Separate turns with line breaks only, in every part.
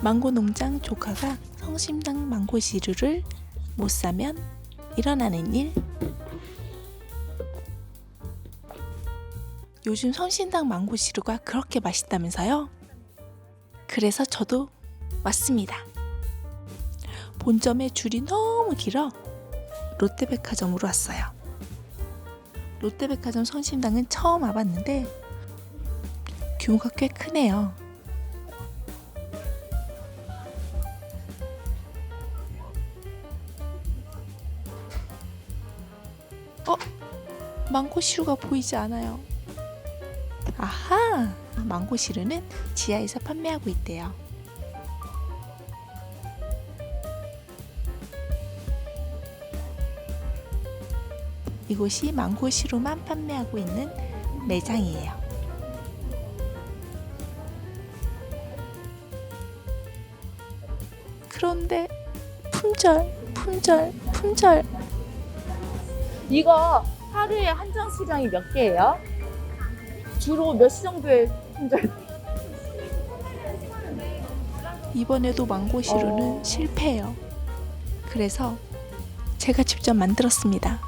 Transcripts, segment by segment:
망고 농장 조카가 성심당 망고 시루를 못 사면 일어나는 일. 요즘 성심당 망고 시루가 그렇게 맛있다면서요? 그래서 저도 왔습니다. 본점에 줄이 너무 길어 롯데백화점으로 왔어요. 롯데백화점 성심당은 처음 와봤는데 규모가 꽤 크네요. 망고 시루가 보이지 않아요. 아하! 망고 시루는 지하에서 판매하고 있대요. 이곳이 망고 시루만 판매하고 있는 매장이에요. 그런데 품절.
이거 하루에 한정 수량이 몇 개예요? 주로 몇 시 정도에 품절?
이번에도 망고 시루는 실패해요. 그래서 제가 직접 만들었습니다.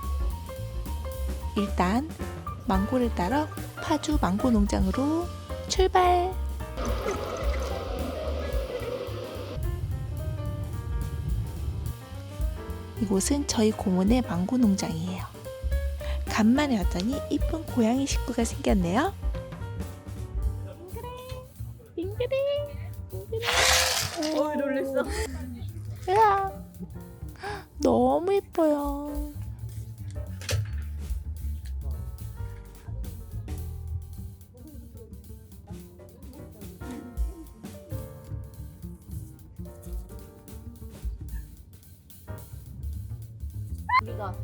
일단 망고를 따러 파주 망고 농장으로 출발! 이곳은 저희 고모네 망고 농장이에요. 간만에 왔더니 이쁜 고양이 식구가 생겼네요. 빙그레.
어이 놀랬어.
으아, 너무 예뻐요.
우리가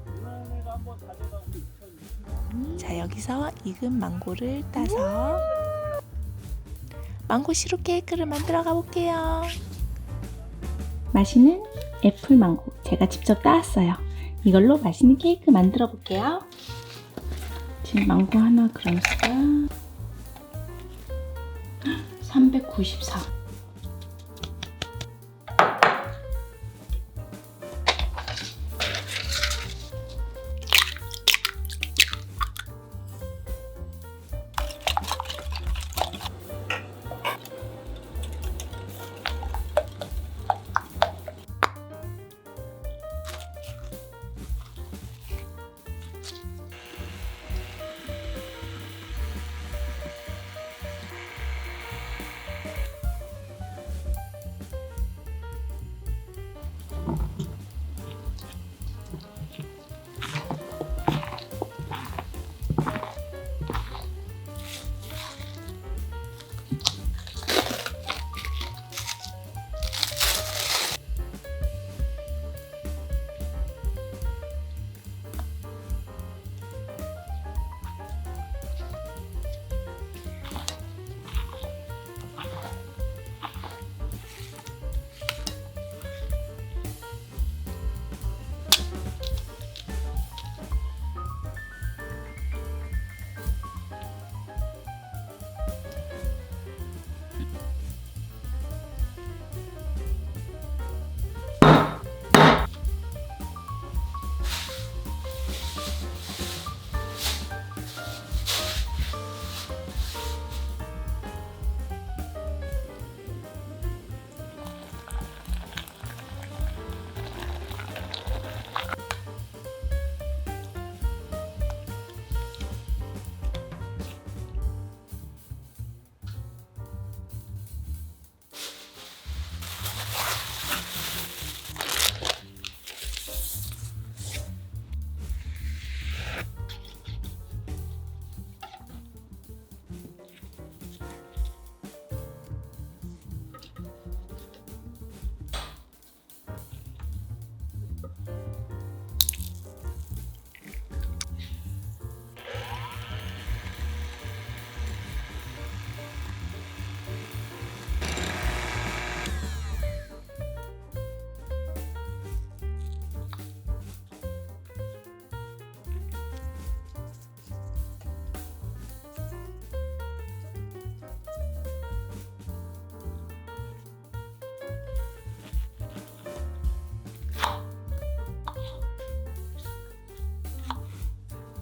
자, 여기서 익은 망고를 따서 망고 시루 케이크를 만들어 가볼게요.
맛있는 애플망고 제가 직접 따왔어요. 이걸로 맛있는 케이크 만들어 볼게요. 지금 망고 하나 그램 수가 394.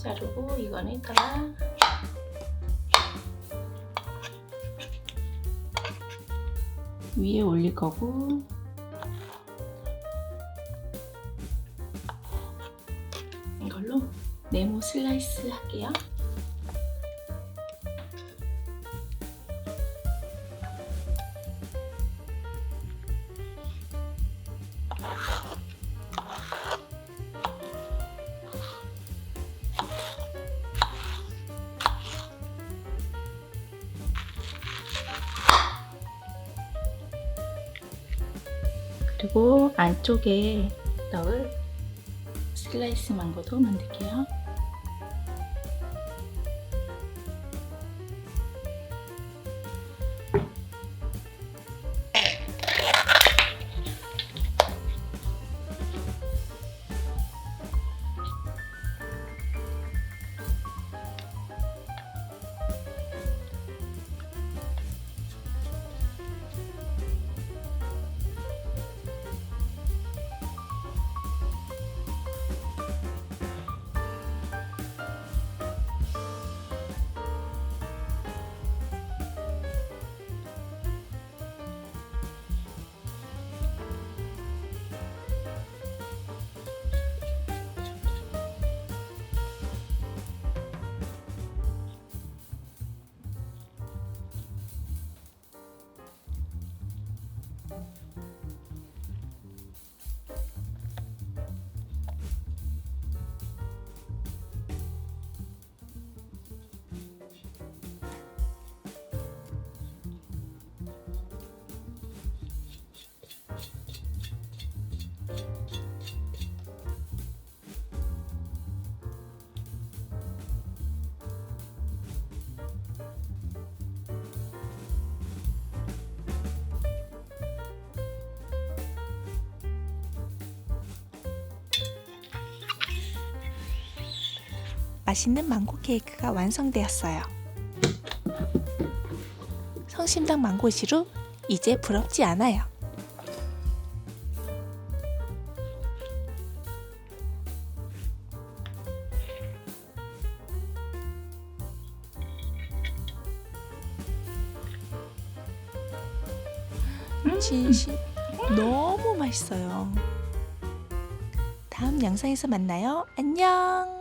자르고 이거는 이따가 위에 올릴 거고 이걸로 네모 슬라이스 할게요. 그리고 안쪽에 넣을 슬라이스 망고도 만들게요.
맛있는 망고 케이크가 완성되었어요. 성심당 망고 시루 이제 부럽지 않아요. 진심 너무 맛있어요. 다음 영상에서 만나요. 안녕.